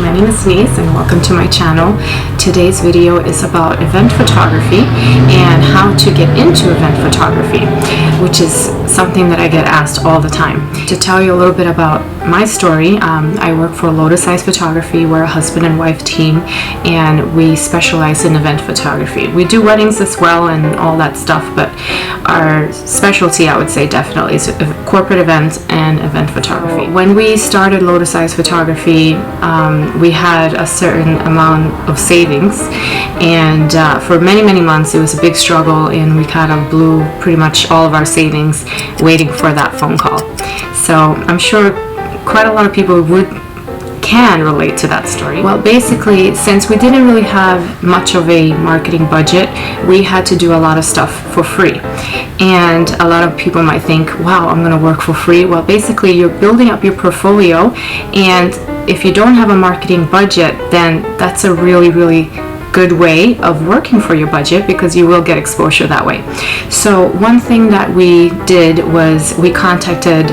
My name is Denise and welcome to my channel. Today's video is about event photography and how to get into event photography, which is something that I get asked all the time. To tell you a little bit about my story, I work for Lotus Eyes Photography. We're a husband and wife team and we specialize in event photography. We do weddings as well and all that stuff, but our specialty, I would say, definitely is corporate events and event photography. When we started Lotus Eyes Photography, we had a certain amount of savings, and for many months it was a big struggle, and we kind of blew pretty much all of our savings waiting for that phone call. So I'm sure quite a lot of people can relate to that story. Well, basically, since we didn't really have much of a marketing budget, we had to do a lot of stuff for free. And a lot of people might think, wow, I'm going to work for free. Well, basically, you're building up your portfolio, and if you don't have a marketing budget, then that's a really good way of working for your budget, because you will get exposure that way. So one thing that we did was we contacted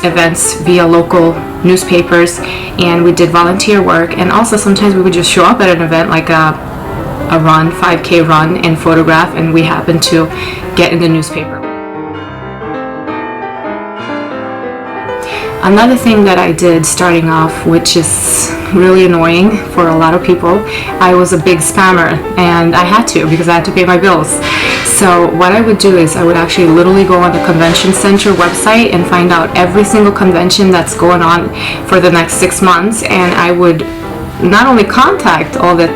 events via local newspapers, and we did volunteer work, and also sometimes we would just show up at an event like a run, 5K run, and photograph, and we happened to get in the newspaper. Another thing that I did starting off, which is really annoying for a lot of people, I was a big spammer, and I had to, because I had to pay my bills. So what I would do is I would actually literally go on the convention center website and find out every single convention that's going on for the next 6 months, and I would not only contact all the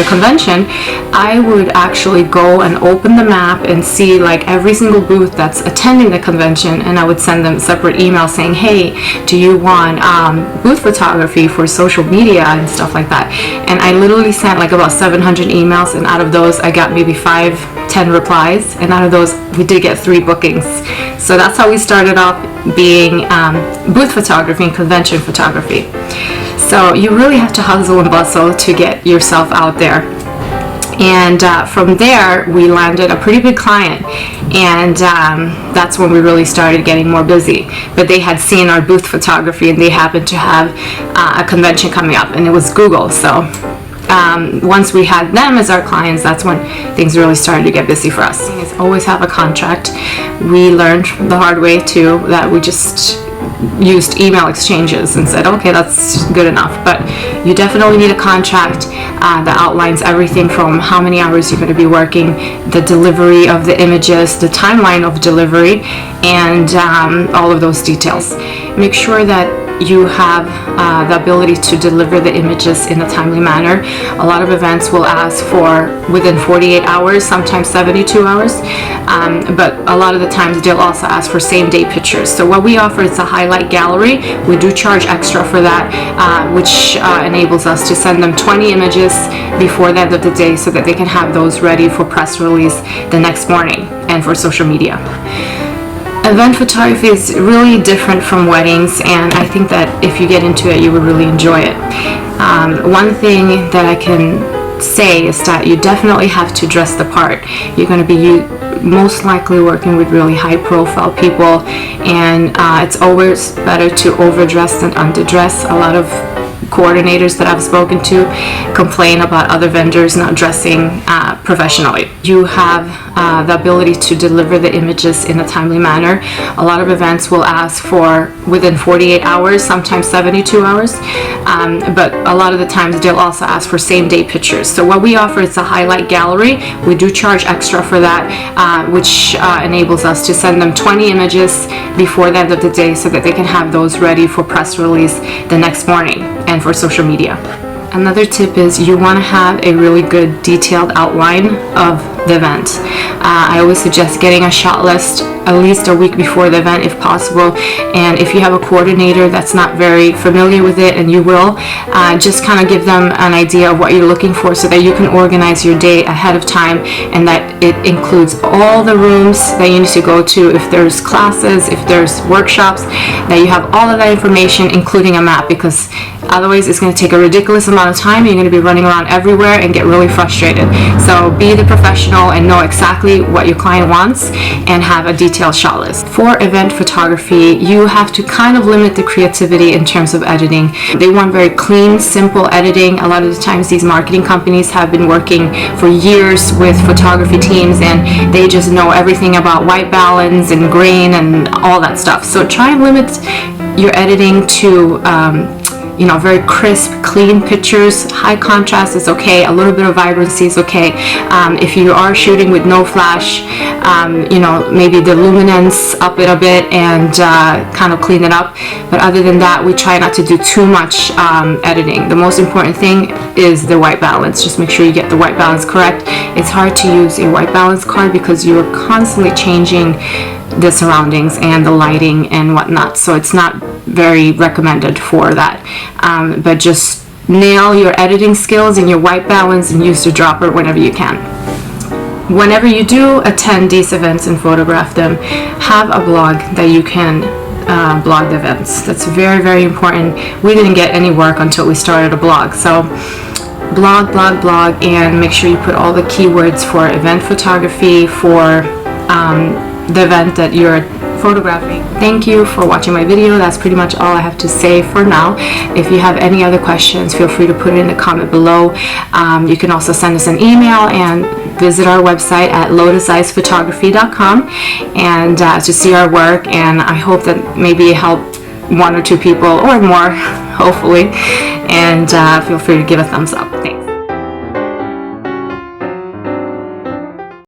convention, I would actually go and open the map and see like every single booth that's attending the convention, and I would send them separate emails saying, hey, do you want booth photography for social media and stuff like that. And I literally sent like about 700 emails, and out of those I got maybe 5-10 replies, and out of those we did get 3 bookings. So that's how we started off being booth photography and convention photography. So you really have to hustle and bustle to get yourself out there. And from there, we landed a pretty big client, and that's when we really started getting more busy. But they had seen our booth photography, and they happened to have a convention coming up, and it was Google. So once we had them as our clients, that's when things really started to get busy for us. Is always have a contract. We learned the hard way too that we just used email exchanges and said, okay, that's good enough. But you definitely need a contract that outlines everything from how many hours you're going to be working, the delivery of the images, the timeline of delivery, and all of those details. Make sure that you have the ability to deliver the images in a timely manner. A lot of events will ask for within 48 hours, sometimes 72 hours, but a lot of the times they'll also ask for same-day pictures. So what we offer is a highlight gallery. We do charge extra for that, which enables us to send them 20 images before the end of the day so that they can have those ready for press release the next morning and for social media. Event photography is really different from weddings, and I think that if you get into it, you would really enjoy it. One thing that I can say is that you definitely have to dress the part. You're going to be most likely working with really high-profile people, and it's always better to overdress than underdress. A lot of coordinators that I've spoken to complain about other vendors not dressing professionally. You have the ability to deliver the images in a timely manner. A lot of events will ask for within 48 hours, sometimes 72 hours, but a lot of the times they'll also ask for same-day pictures. So what we offer is a highlight gallery. We do charge extra for that, which enables us to send them 20 images before the end of the day so that they can have those ready for press release the next morning and for social media. Another tip is you want to have a really good detailed outline of the event. I always suggest getting a shot list at least a week before the event if possible, and if you have a coordinator that's not very familiar with it, and you will, just kind of give them an idea of what you're looking for so that you can organize your day ahead of time, and that it includes all the rooms that you need to go to, if there's classes, if there's workshops, that you have all of that information including a map, because Otherwise, it's going to take a ridiculous amount of time. You're going to be running around everywhere and get really frustrated. So be the professional and know exactly what your client wants and have a detailed shot list. For event photography, you have to kind of limit the creativity in terms of editing. They want very clean, simple editing. A lot of the times these marketing companies have been working for years with photography teams, and they just know everything about white balance and grain and all that stuff. So try and limit your editing to very crisp, clean pictures. High contrast is okay. A little bit of vibrancy is okay. If you are shooting with no flash, maybe the luminance up it a bit and kind of clean it up. But other than that, we try not to do too much editing. The most important thing is the white balance. Just make sure you get the white balance correct. It's hard to use a white balance card because you're constantly changing the surroundings and the lighting and whatnot, so it's not very recommended for that. But just nail your editing skills and your white balance and use the dropper whenever you can. Whenever you do attend these events and photograph them, have a blog that you can blog the events. That's very, very important. We didn't get any work until we started a blog, so blog, and make sure you put all the keywords for event photography, for the event that you're photographing. Thank you for watching my video. That's pretty much all I have to say for now. If you have any other questions, feel free to put it in the comment below. You can also send us an email and visit our website at lotuseyesphotography.com and to see our work, and I hope that maybe help 1 or 2 people or more, hopefully, and feel free to give a thumbs up. Thanks.